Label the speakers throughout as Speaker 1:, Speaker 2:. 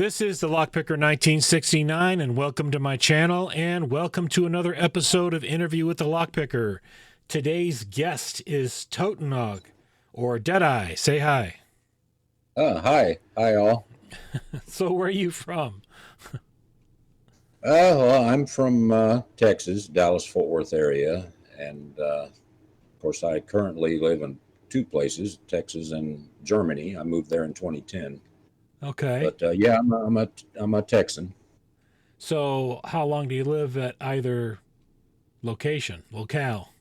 Speaker 1: This is the Lockpicker 1969, and welcome to my channel, and welcome to another episode of Interview with the Lockpicker. Today's guest is TotenAuge, or Deadeye. Say hi.
Speaker 2: Hi. Hi, all.
Speaker 1: So where are you from?
Speaker 2: Well, I'm from Texas, Dallas-Fort Worth area. And of course, I currently live in two places, Texas and Germany. I moved there in 2010.
Speaker 1: Okay.
Speaker 2: But yeah, I'm a Texan.
Speaker 1: So how long do you live at either locale?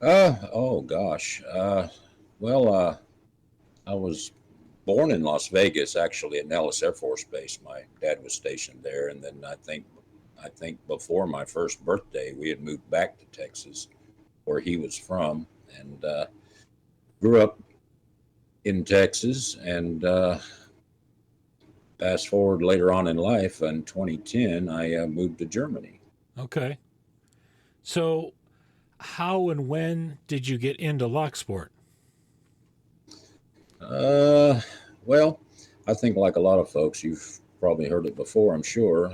Speaker 2: Oh gosh. Well, I was born in Las Vegas, actually at Nellis Air Force Base. My dad was stationed there, and then I think before my first birthday, we had moved back to Texas, where he was from, and grew up in Texas. And fast forward later on in life, in 2010, I moved to Germany.
Speaker 1: Okay. So how and when did you get into locksport?
Speaker 2: Uh, well, I think like a lot of folks, you've probably heard it before, I'm sure.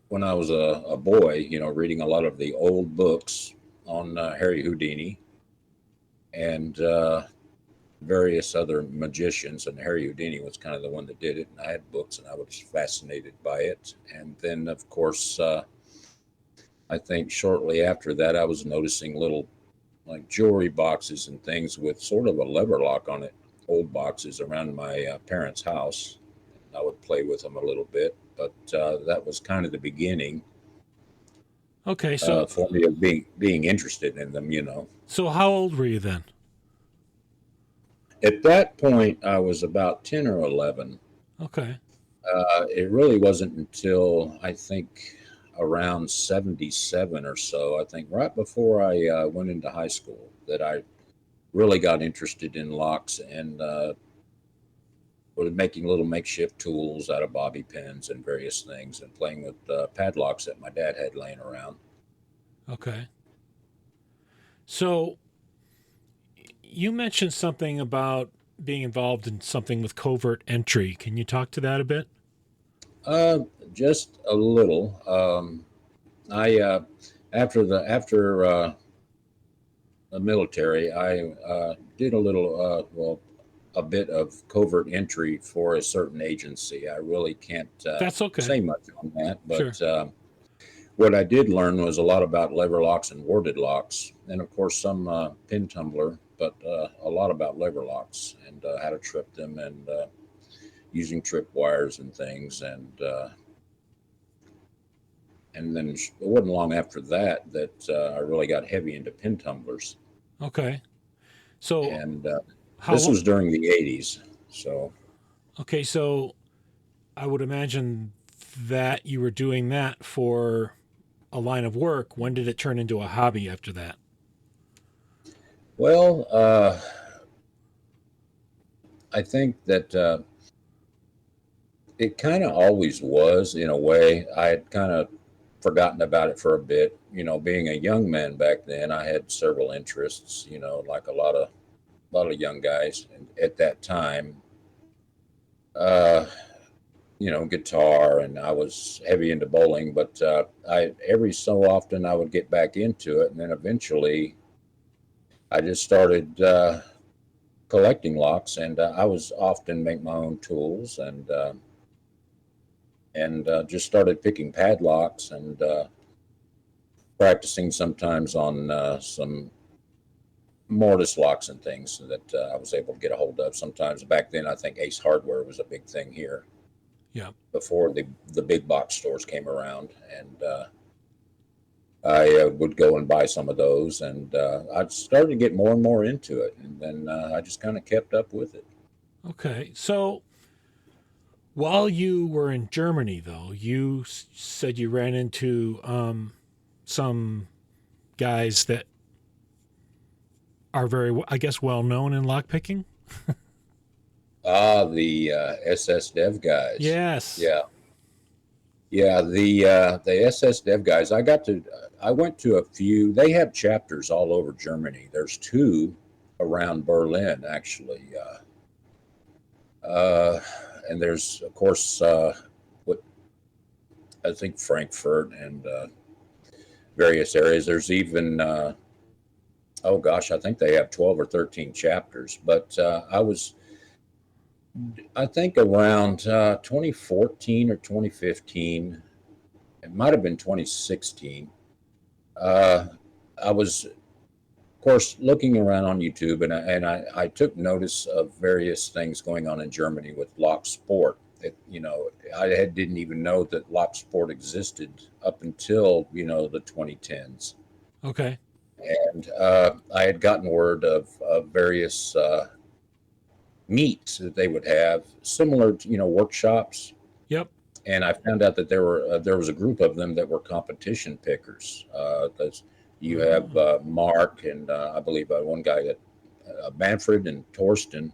Speaker 2: When I was a boy, reading a lot of the old books on Harry Houdini and various other magicians, and Harry Houdini was kind of the one that did it. And I had books, and I was fascinated by it. And then, of course, I think shortly after that, I was noticing little like jewelry boxes and things with sort of a lever lock on it, old boxes around my parents' house. I would play with them a little bit, but that was kind of the beginning
Speaker 1: Okay, so
Speaker 2: for me of being interested in them.
Speaker 1: so how old were you then?
Speaker 2: At that point, I was about 10 or 11.
Speaker 1: Okay.
Speaker 2: It really wasn't until I think around 77 or so, I think right before I went into high school, that I really got interested in locks and was making little makeshift tools out of bobby pins and various things and playing with padlocks that my dad had laying around.
Speaker 1: Okay. So you mentioned something about being involved in something with covert entry. Can you talk to that a bit?
Speaker 2: Uh, just a little. I after the military, I did a little, well, a bit of covert entry for a certain agency. I really can't
Speaker 1: That's okay.
Speaker 2: say much on that,
Speaker 1: Sure.
Speaker 2: but what I did learn was a lot about lever locks and warded locks, and of course some pin tumbler, but a lot about lever locks and how to trip them and using trip wires and things. And then it wasn't long after that that I really got heavy into pin tumblers,
Speaker 1: Okay. So
Speaker 2: and
Speaker 1: how
Speaker 2: this
Speaker 1: long?
Speaker 2: was during the '80s. So
Speaker 1: Okay, so I would imagine that you were doing that for a line of work. When did it turn into a hobby after that?
Speaker 2: well, I think that it kind of always was in a way. I had kind of forgotten about it for a bit. Being a young man back then, I had several interests. Like a lot of young guys at that time. Uh, Guitar, and I was heavy into bowling. But I every so often I would get back into it, and then eventually I just started collecting locks, and I was often make my own tools and just started picking padlocks and practicing sometimes on some mortise locks and things that I was able to get a hold of. Sometimes back then, I think Ace Hardware was a big thing here
Speaker 1: Yeah.
Speaker 2: before the big box stores came around, and I would go and buy some of those, and I started to get more and more into it, and then I just kind of kept up with it.
Speaker 1: Okay. So while you were in Germany, though, you said you ran into some guys that are very, I guess, well known in lockpicking.
Speaker 2: The SS Dev guys.
Speaker 1: Yes.
Speaker 2: Yeah, yeah. The SS Dev guys. I went to a few. They have chapters all over Germany. There's two around Berlin, actually. Uh, and there's, of course, what I think Frankfurt and various areas. There's even, oh gosh, I think they have 12 or 13 chapters. But I think around 2014 or 2015, it might have been 2016. Uh, I was, of course, looking around on YouTube, and I took notice of various things going on in Germany with locksport. Didn't even know that locksport existed up until the 2010s,
Speaker 1: Okay.
Speaker 2: and I had gotten word of various meets that they would have, similar to workshops,
Speaker 1: Yep.
Speaker 2: and I found out that there was a group of them that were competition pickers. That's You have
Speaker 1: Oh.
Speaker 2: Mark and I believe one guy that Manfred and Torsten,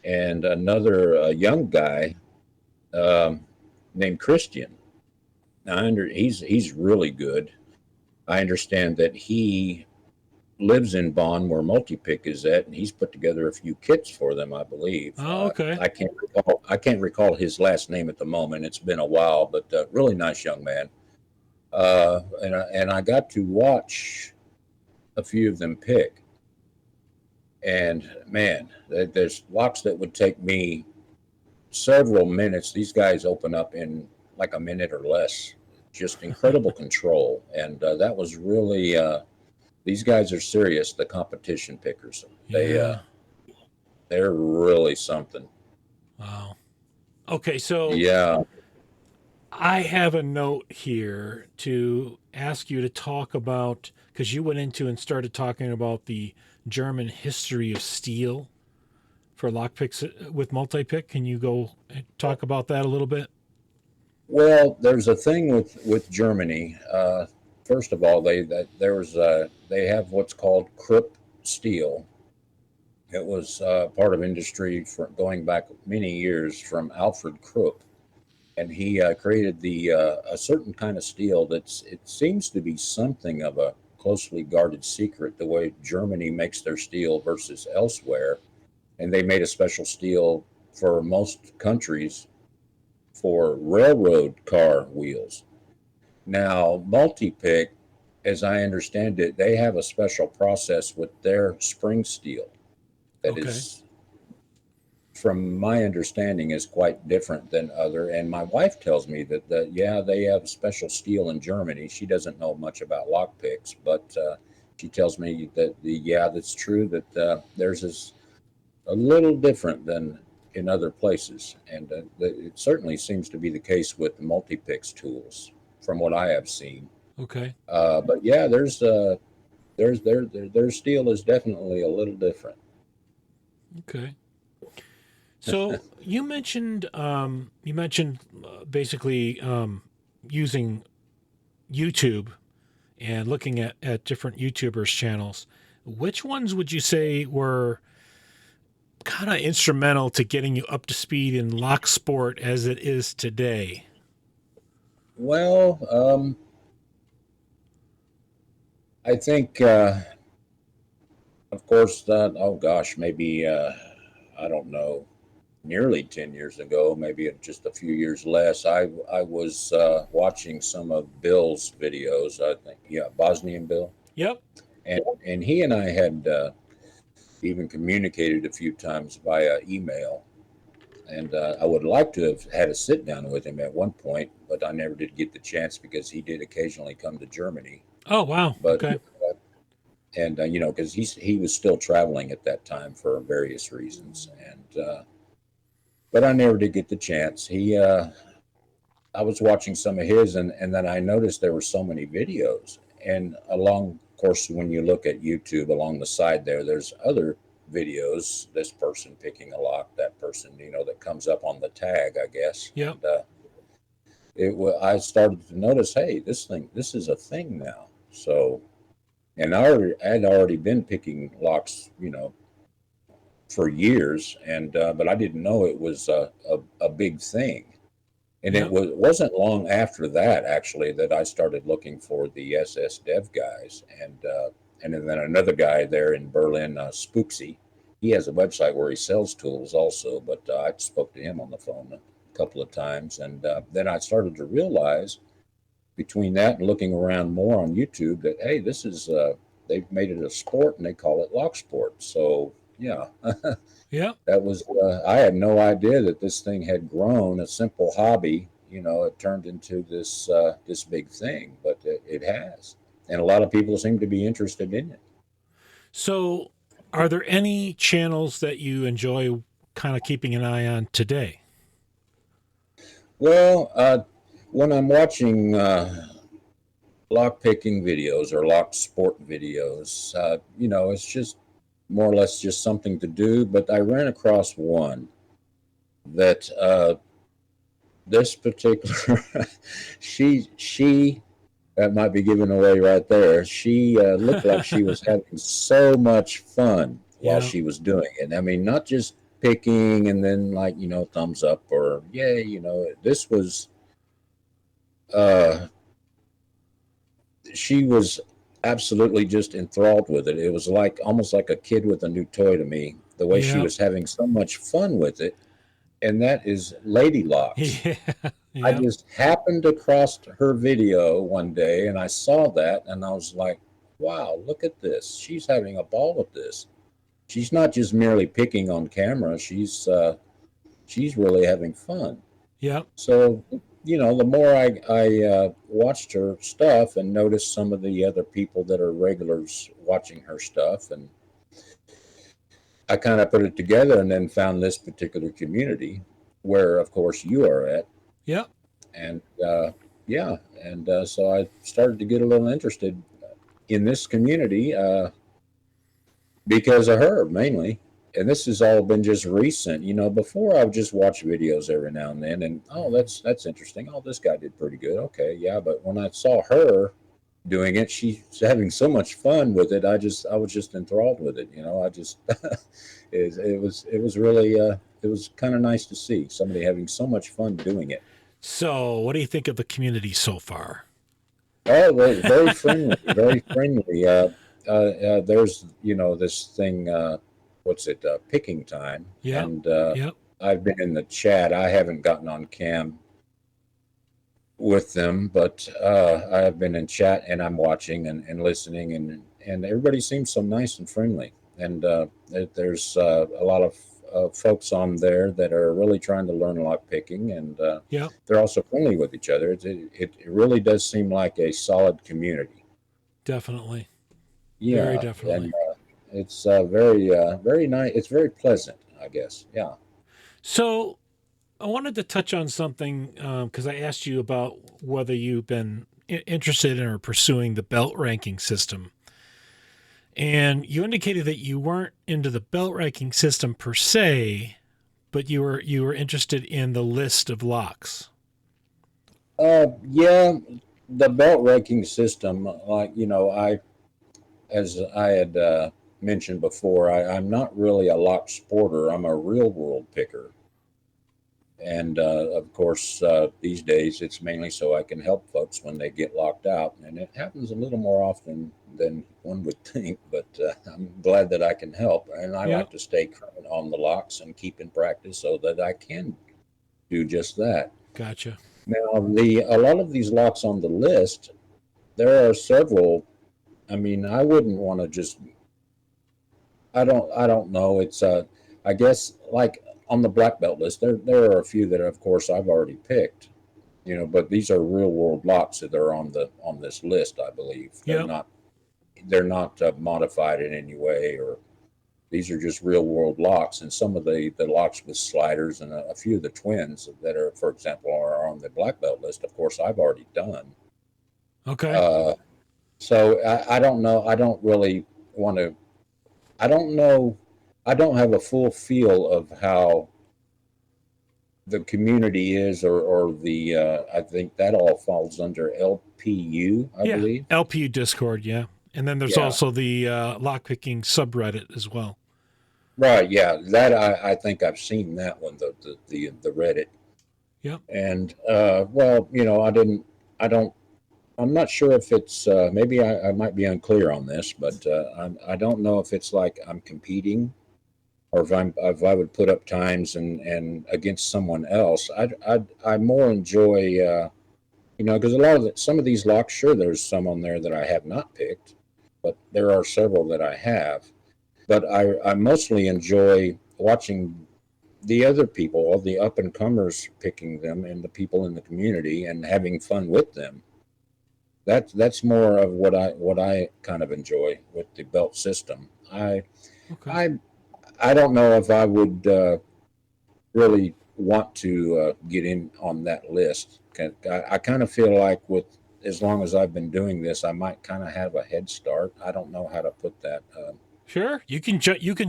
Speaker 2: and another young guy um, named Christian. He's really good. I understand that he lives in Bonn, where Multipick is at, and he's put together a few kits for them. I believe.
Speaker 1: Oh, okay.
Speaker 2: I can't recall his last name at the moment. It's been a while, but really nice young man. And I got to watch a few of them pick, and man, there's locks that would take me several minutes. These guys open up in like a minute or less. Just incredible control, and that was really. These guys are serious. The competition pickers,
Speaker 1: Yeah.
Speaker 2: they're really something.
Speaker 1: Wow. Okay, so
Speaker 2: Yeah.
Speaker 1: I have a note here to ask you to talk about, because you went into and started talking about the German history of steel for lockpicks with multi-pick. Can you go and talk about that a little bit?
Speaker 2: Well, there's a thing with Germany. First of all, they have what's called Krupp steel. It was part of industry for going back many years from Alfred Krupp, and he created the a certain kind of steel it seems to be something of a closely guarded secret, the way Germany makes their steel versus elsewhere. And they made a special steel for most countries for railroad car wheels. Now, Multipick, as I understand it, they have a special process with their spring steel that
Speaker 1: Okay.
Speaker 2: is, from my understanding, is quite different than other. And my wife tells me that yeah, they have special steel in Germany. She doesn't know much about lockpicks, but she tells me that yeah, that's true, that theirs is a little different than in other places, and it certainly seems to be the case with the multi-pix tools, from what I have seen.
Speaker 1: Okay.
Speaker 2: But yeah, their steel is definitely a little different.
Speaker 1: Okay. So you mentioned basically using YouTube and looking at different YouTubers' channels. Which ones would you say were kind of instrumental to getting you up to speed in lock sport as it is today?
Speaker 2: Well, I think, of course, that oh gosh, maybe I don't know, nearly 10 years ago, maybe just a few years less. I was watching some of Bill's videos. I think, yeah, Bosnian Bill,
Speaker 1: Yep.
Speaker 2: and he and I had even communicated a few times via email. And I would like to have had a sit down with him at one point, but I never did get the chance because he did occasionally come to Germany.
Speaker 1: Oh wow.
Speaker 2: But
Speaker 1: Okay.
Speaker 2: and because he was still traveling at that time for various reasons, and but I never did get the chance. I was watching some of his, and then I noticed there were so many videos, and along, of course, when you look at YouTube along the side there's other videos. This person picking a lock, that person, that comes up on the tag, I guess,
Speaker 1: Yep.
Speaker 2: and I started to notice, hey, this is a thing now. So, and I'd already been picking locks, for years, and but I didn't know it was a big thing. And
Speaker 1: Yep.
Speaker 2: wasn't long after that, actually, that I started looking for the SS Dev guys, and then another guy there in Berlin, Spooksy. he has a website where he sells tools also, but I spoke to him on the phone a couple of times. And then I started to realize between that and looking around more on YouTube that, hey, this is, they've made it a sport and they call it locksport. So, yeah,
Speaker 1: Yeah.
Speaker 2: that was, I had no idea that this thing had grown a simple hobby. It turned into this big thing, but it has. And a lot of people seem to be interested in it.
Speaker 1: So, are there any channels that you enjoy kind of keeping an eye on today?
Speaker 2: Well, when I'm watching lock picking videos or lock sport videos, it's just more or less just something to do. But I ran across one that this particular she that might be giving away right there. She looked like she was having so much fun while
Speaker 1: Yeah.
Speaker 2: she was doing it. I mean, not just picking and then like thumbs up or yay. This was uh, she was absolutely just enthralled with it. It was like almost like a kid with a new toy to me. The way she
Speaker 1: Yeah.
Speaker 2: was having so much fun with it, and that is lady locks.
Speaker 1: Yeah.
Speaker 2: I
Speaker 1: Yeah.
Speaker 2: just happened across her video one day and I saw that and I was like, wow, look at this. She's having a ball with this. She's not just merely picking on camera. She's really having fun.
Speaker 1: Yeah.
Speaker 2: So, the more I watched her stuff and noticed some of the other people that are regulars watching her stuff, and I kind of put it together and then found this particular community where, of course, you are at.
Speaker 1: Yeah.
Speaker 2: And yeah, and so I started to get a little interested in this community because of her mainly. And this has all been just recent. Before I would just watch videos every now and then, and oh, that's interesting. Oh, this guy did pretty good. Okay, yeah. But when I saw her doing it, she's having so much fun with it. I was just enthralled with it. I just it was really it was kind of nice to see somebody having so much fun doing it.
Speaker 1: So, what do you think of the community so far?
Speaker 2: Oh, very, very friendly, very friendly. There's, this thing, what's it, picking time.
Speaker 1: Yeah.
Speaker 2: And
Speaker 1: Yeah.
Speaker 2: I've been in the chat. I haven't gotten on cam with them, but I have been in chat and I'm watching and listening, and everybody seems so nice and friendly. And there's a lot of folks on there that are really trying to learn lock picking, and
Speaker 1: Yeah.
Speaker 2: they're also friendly with each other. It really does seem like a solid community.
Speaker 1: Definitely. Very
Speaker 2: Yeah,
Speaker 1: definitely.
Speaker 2: and it's very nice. It's very pleasant, I guess. Yeah.
Speaker 1: So, I wanted to touch on something because I asked you about whether you've been interested in or pursuing the belt ranking system. And you indicated that you weren't into the belt ranking system per se, but you were interested in the list of locks.
Speaker 2: Yeah, the belt ranking system, like as I had mentioned before, I'm not really a lock sporter. I'm a real world picker. And of course, these days it's mainly so I can help folks when they get locked out. And it happens a little more often than one would think, but I'm glad that I can help. And I
Speaker 1: Yeah.
Speaker 2: like to stay current on the locks and keep in practice so that I can do just that.
Speaker 1: Gotcha.
Speaker 2: Now, a lot of these locks on the list, there are several. I mean, I wouldn't want to just. I don't know. It's I guess like on the black belt list, there are a few that of course I've already picked. But these are real world locks that are on this list. I believe
Speaker 1: Yeah.
Speaker 2: they're not modified in any way, or these are just real world locks. And some of the locks with sliders and a few of the twins that are, for example, are on the black belt list. Of course, I've already done.
Speaker 1: Okay.
Speaker 2: Uh, so I don't know. I don't really want to. I don't know. I don't have a full feel of how the community is, or the. I think that all falls under LPU, I
Speaker 1: Yeah.
Speaker 2: believe.
Speaker 1: LPU Discord. Yeah. And then there's
Speaker 2: Yeah.
Speaker 1: also the lockpicking subreddit as well.
Speaker 2: Right. Yeah. That I think I've seen that one, the Reddit.
Speaker 1: Yep.
Speaker 2: And well, I don't. I'm not sure if it's. Maybe I might be unclear on this, but I don't know if it's like I'm competing or if I would put up times and against someone else, I more enjoy because a lot of some of these locks, sure, there's some on there that I have not picked, but there are several that I have. But I mostly enjoy watching the other people, all the up and comers, picking them, and the people in the community, and having fun with them. That's more of what I kind of enjoy with the belt system.
Speaker 1: Okay.
Speaker 2: I I don't know if I would really want to get in on that list. I kind of feel like with as long as I've been doing this, I might kind of have a head start. I don't know how to put that
Speaker 1: Sure. You can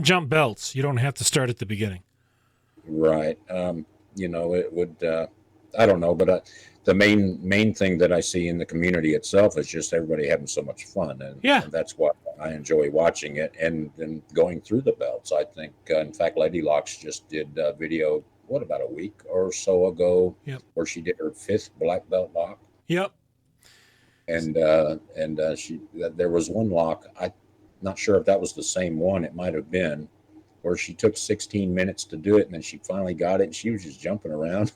Speaker 1: jump belts. You don't have to start at the beginning.
Speaker 2: right. It would. I don't know, but the main thing that I see in the community itself is just everybody having so much fun, and,
Speaker 1: Yeah.
Speaker 2: and that's what I enjoy watching it and going through the belts. I think, in fact, Lady Locks just did a video, what, about a week or so ago,
Speaker 1: Yep.
Speaker 2: where she did her fifth black belt lock,
Speaker 1: Yep.
Speaker 2: and there was one lock. I'm not sure if that was the same one. It might have been, where she took 16 minutes to do it, and then she finally got it, and she was just jumping around.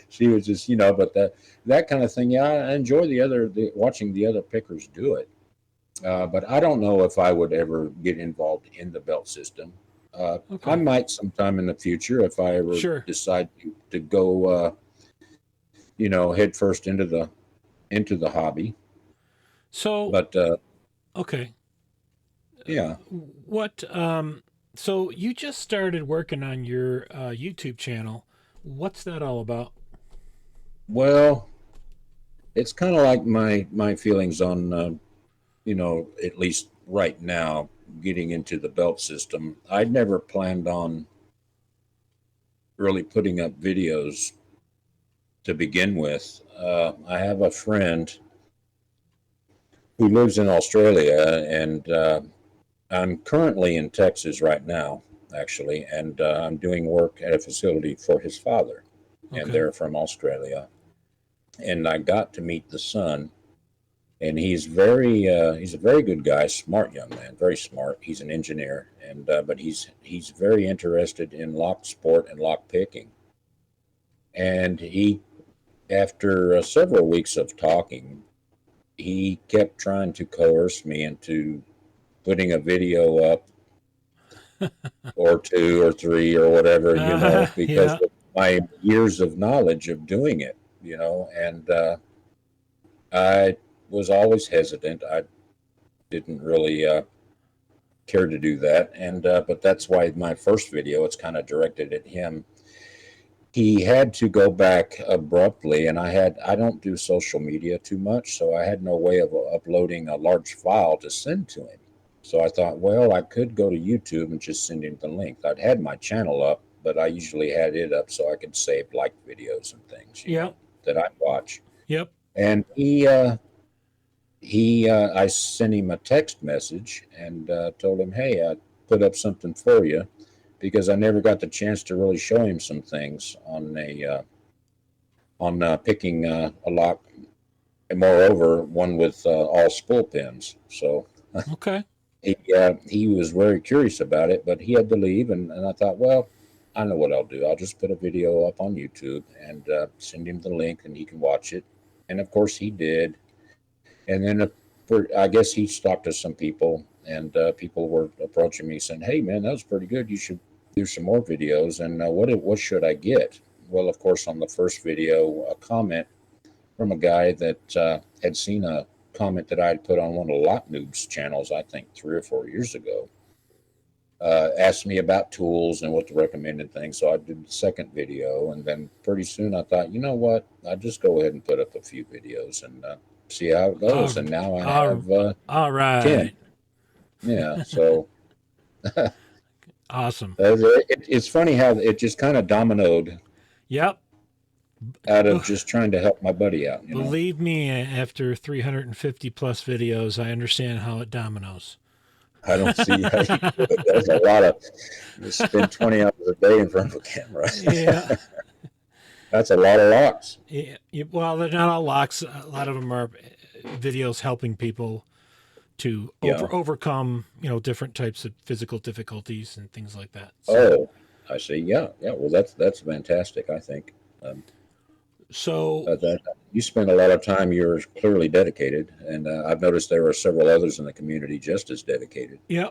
Speaker 2: She was just, but that kind of thing. Yeah, I enjoy watching the other pickers do it. But I don't know if I would ever get involved in the belt system. I
Speaker 1: Okay.
Speaker 2: might sometime in the future if I ever
Speaker 1: Sure.
Speaker 2: decide to go, head first into the hobby.
Speaker 1: So,
Speaker 2: But
Speaker 1: okay.
Speaker 2: yeah,
Speaker 1: What so you just started working on your YouTube channel. What's that all about?
Speaker 2: well, it's kind of like my feelings on, at least right now, getting into the belt system. I'd never planned on really putting up videos to begin with. I have a friend who lives in Australia, and I'm currently in Texas right now, actually, and I'm doing work at a facility for his father, and
Speaker 1: Okay.
Speaker 2: they're from Australia. And I got to meet the son, and he's a very good guy, smart young man, very smart. He's an engineer, and but he's very interested in lock sport and lock picking. And after several weeks of talking, he kept trying to coerce me into putting a video up, or two or three or whatever, because
Speaker 1: Yeah.
Speaker 2: of my years of knowledge of doing it, and I was always hesitant. I didn't really care to do that, and but that's why my first video, it's kind of directed at him. He had to go back abruptly, and I don't do social media too much, so I had no way of uploading a large file to send to him. So I thought, well, I could go to YouTube and just send him the link. I'd had my channel up, but I usually had it up so I could save like videos and things,
Speaker 1: Yep.
Speaker 2: that I watch.
Speaker 1: Yep.
Speaker 2: And I sent him a text message and told him, hey, I put up something for you, because I never got the chance to really show him some things on picking a lock, and moreover, one with all spool pins. So
Speaker 1: Okay.
Speaker 2: he was very curious about it, but he had to leave, and I thought, well, I know what I'll do. I'll just put a video up on YouTube and send him the link, and he can watch it. And of course, he did. And then I guess he talked to some people, and people were approaching me saying, "Hey, man, that was pretty good. You should do some more videos." And what should I get? Well, of course, on the first video, a comment from a guy that had seen a comment that I had put on one of Lock Noob's channels, I think 3 or 4 years ago, asked me about tools and what the recommended things. So I did the second video, and then pretty soon I thought, you know what? I'll just go ahead and put up a few videos and see how it
Speaker 1: All,
Speaker 2: goes. And now I
Speaker 1: all,
Speaker 2: have
Speaker 1: all
Speaker 2: 10.
Speaker 1: right.
Speaker 2: Yeah. So
Speaker 1: Awesome.
Speaker 2: it's funny how it just kind of dominoed
Speaker 1: Yep.
Speaker 2: out
Speaker 1: B-
Speaker 2: of just trying to help my buddy out.
Speaker 1: Believe me, after 350 plus videos, I understand how it dominoes.
Speaker 2: I don't see how you do it. That's a lot of, you spend 20 hours a day in front of a camera.
Speaker 1: Yeah.
Speaker 2: That's a lot of locks.
Speaker 1: Yeah. Well, they're not all locks. A lot of them are videos helping people to
Speaker 2: Yeah.
Speaker 1: overcome, different types of physical difficulties and things like that. So,
Speaker 2: Oh, I see. Yeah, yeah. Well, that's fantastic. I think um,
Speaker 1: so
Speaker 2: that you spend a lot of time. You're clearly dedicated, and I've noticed there are several others in the community just as dedicated.
Speaker 1: yeah,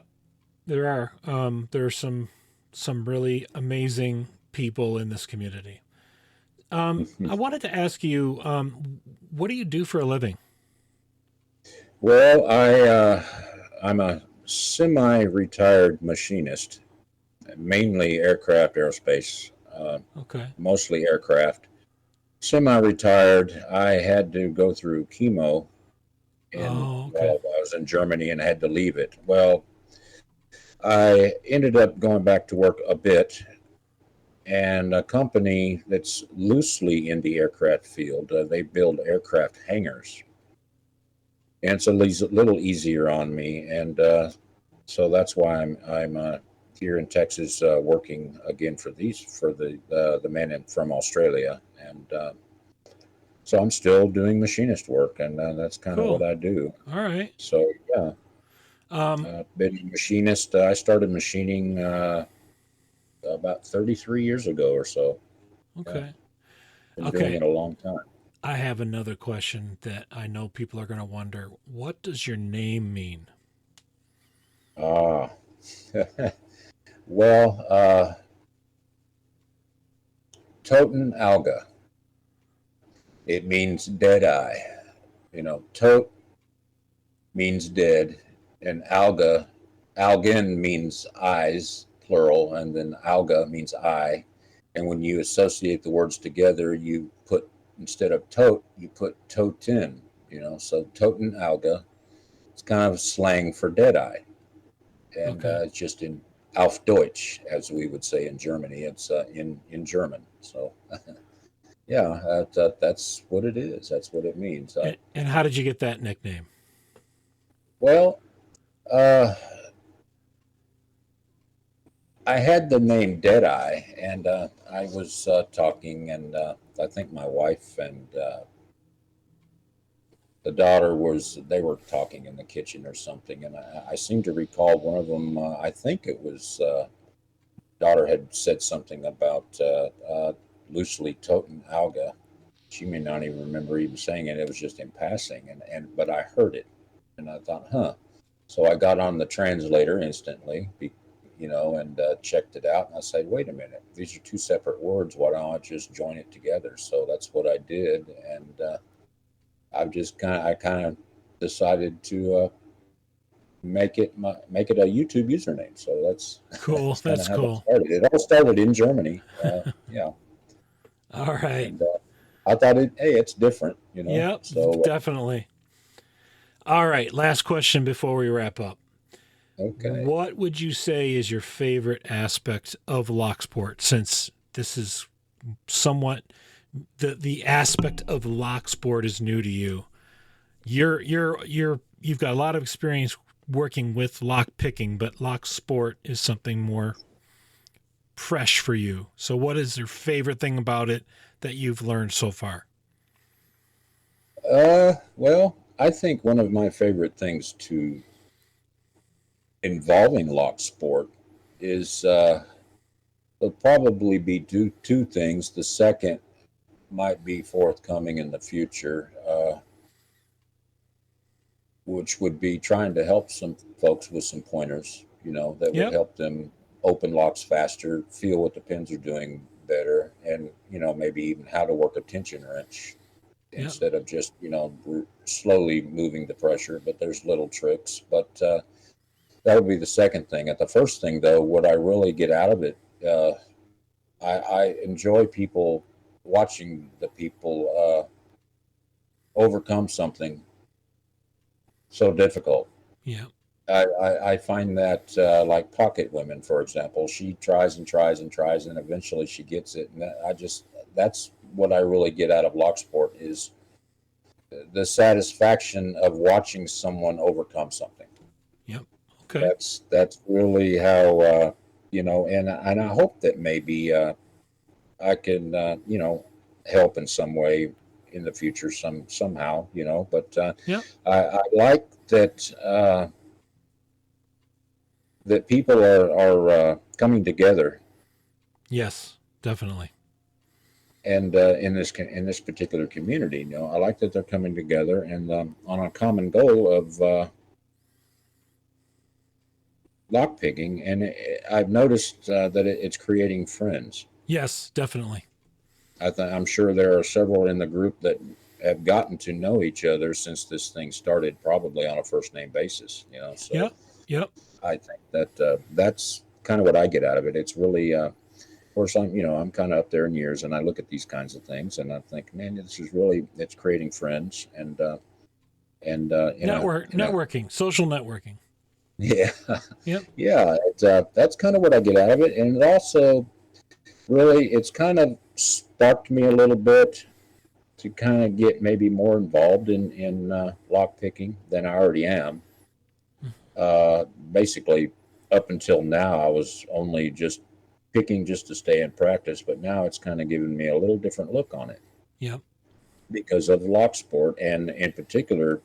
Speaker 1: there are some really amazing people in this community. I wanted to ask you, what do you do for a living?
Speaker 2: Well, I'm a semi-retired machinist, mainly aircraft, aerospace,
Speaker 1: Okay.
Speaker 2: mostly aircraft. Semi-retired. I had to go through chemo in
Speaker 1: Oh, okay.
Speaker 2: while I was in Germany and had to leave it. Well, I ended up going back to work a bit, and a company that's loosely in the aircraft field. They build aircraft hangars, and it's a little easier on me, and so that's why I'm here in Texas working again for the men from Australia, and so I'm still doing machinist work, and that's kind of what
Speaker 1: Cool.
Speaker 2: I do.
Speaker 1: All right.
Speaker 2: So yeah,
Speaker 1: Um,
Speaker 2: been a machinist. I started machining about 33 years ago or so. Yeah,
Speaker 1: okay.
Speaker 2: been doing
Speaker 1: Okay.
Speaker 2: it a long time.
Speaker 1: I have another question that I know people are going to wonder. What does your name mean?
Speaker 2: Ah, well, TotenAuge. It means Deadeye. Tote means dead, and algen means eyes, plural, and then alga means eye. And when you associate the words together, you put, instead of tote, you put toten, so TotenAuge. It's kind of slang for deadeye. And
Speaker 1: Okay.
Speaker 2: it's just in auf Deutsch, as we would say in Germany. It's in German. So yeah, that's what it is. That's what it means.
Speaker 1: And how did you get that nickname?
Speaker 2: Well, uh, I had the name Deadeye, and I was talking, and I think my wife and the daughter they were talking in the kitchen or something, and I seem to recall one of them. I think it was daughter had said something about loosely toten alga. She may not even remember even saying it. It was just in passing, and but I heard it, and I thought, huh. So I got on the translator instantly, and checked it out. And I said, wait a minute, these are two separate words. Why don't I just join it together? So that's what I did, and I kind of decided to make it a YouTube username. So
Speaker 1: Cool.
Speaker 2: that's kind of
Speaker 1: That's
Speaker 2: how that
Speaker 1: cool.
Speaker 2: started. It all started in Germany. Yeah,
Speaker 1: All right.
Speaker 2: and I thought hey, it's different,
Speaker 1: Yep.
Speaker 2: So
Speaker 1: Definitely. All right. Last question before we wrap up.
Speaker 2: okay.
Speaker 1: What would you say is your favorite aspect of Locksport, since this is somewhat the aspect of Locksport is new to you? You've got a lot of experience working with lock picking, but Locksport is something more fresh for you. So what is your favorite thing about it that you've learned so far?
Speaker 2: Well, I think one of my favorite things to involving lock sport is there'll probably be two things. The second might be forthcoming in the future, which would be trying to help some folks with some pointers, that would
Speaker 1: Yep.
Speaker 2: help them open locks faster, feel what the pins are doing better, and, maybe even how to work a tension wrench
Speaker 1: Yep.
Speaker 2: instead of just, slowly moving the pressure. But there's little tricks. But that would be the second thing. At the first thing, though, what I really get out of it, I enjoy watching the people overcome something so difficult.
Speaker 1: Yep.
Speaker 2: I find that, like Pocket Women, for example, she tries and tries and tries, and eventually she gets it. And that's what I really get out of Locksport is the satisfaction of watching someone overcome something.
Speaker 1: Yep. Okay.
Speaker 2: That's really how, and I hope that maybe I can, help in some way in the future somehow, you know. But
Speaker 1: Yep.
Speaker 2: I like that that people are coming together,
Speaker 1: Yes, definitely.
Speaker 2: and in this particular community, you know, I like that they're coming together and on a common goal of lockpicking, and I've noticed that it's creating friends.
Speaker 1: Yes, definitely.
Speaker 2: I'm sure there are several in the group that have gotten to know each other since this thing started, probably on a first name basis. You know, so
Speaker 1: Yep. Yep.
Speaker 2: I think that that's kind of what I get out of it. It's really, of course, I'm kind of up there in years, and I look at these kinds of things, and I think, man, this is really it's creating friends, and in a
Speaker 1: Networking, social networking.
Speaker 2: yeah,
Speaker 1: Yep.
Speaker 2: yeah, that's kind of what I get out of it, and it also really it's kind of sparked me a little bit to kind of get maybe more involved in lock picking than I already am. Basically, up until now, I was only just picking just to stay in practice, but now it's kind of given me a little different look on it
Speaker 1: Yep.
Speaker 2: because of lock sport, and in particular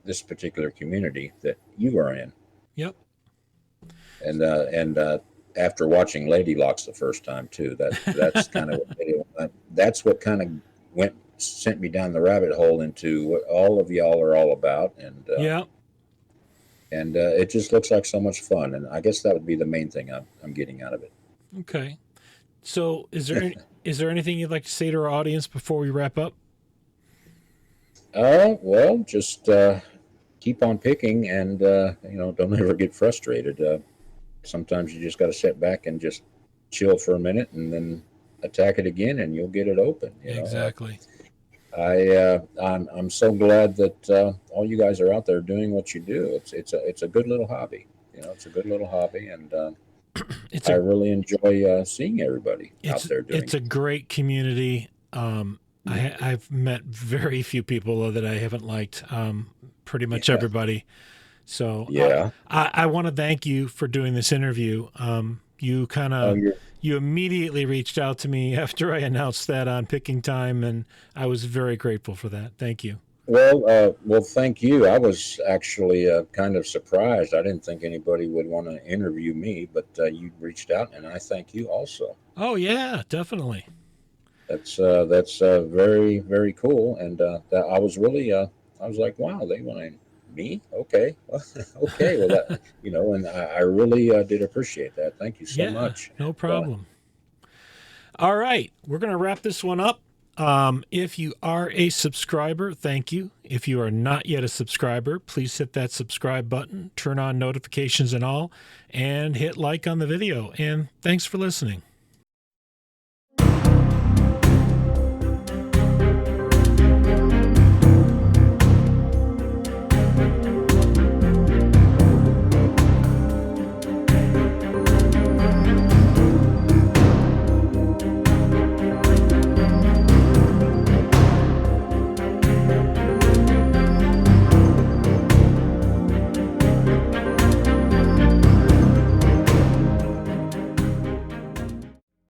Speaker 2: this particular community that you are in.
Speaker 1: Yep.
Speaker 2: And after watching Lady Locks the first time too, that's kind of that's what kind of went sent me down the rabbit hole into what all of y'all are all about,
Speaker 1: Yep.
Speaker 2: and it just looks like so much fun, and I guess that would be the main thing I'm getting out of it.
Speaker 1: Okay. So, is there anything you'd like to say to our audience before we wrap up?
Speaker 2: Well, just keep on picking, and don't ever get frustrated. Sometimes you just got to sit back and just chill for a minute, and then attack it again, and you'll get it open.
Speaker 1: Exactly.
Speaker 2: I'm so glad that all you guys are out there doing what you do. It's a good little hobby. You know, it's a good little hobby, and
Speaker 1: It's
Speaker 2: I
Speaker 1: a
Speaker 2: really enjoy seeing everybody out there doing
Speaker 1: it's a great community. I've met very few people that I haven't liked. Pretty much
Speaker 2: it.
Speaker 1: everybody. So
Speaker 2: Yeah.
Speaker 1: I want to thank you for doing this interview. You kind
Speaker 2: Oh,
Speaker 1: of you immediately reached out to me after I announced that on Picking Time, and I was very grateful for that. Thank you.
Speaker 2: well, thank you. I was actually kind of surprised. I didn't think anybody would want to interview me, but you reached out, and I thank you also.
Speaker 1: Oh yeah, definitely.
Speaker 2: That's very very cool, and that I was really I was like, wow, they want me? Okay, okay. Well, that and I really did appreciate that. Thank you so
Speaker 1: Yeah,
Speaker 2: much.
Speaker 1: no
Speaker 2: And,
Speaker 1: problem. All right, we're going to wrap this one up. If you are a subscriber, thank you. If you are not yet a subscriber, please hit that subscribe button, turn on notifications and all, and hit like on the video. And thanks for listening.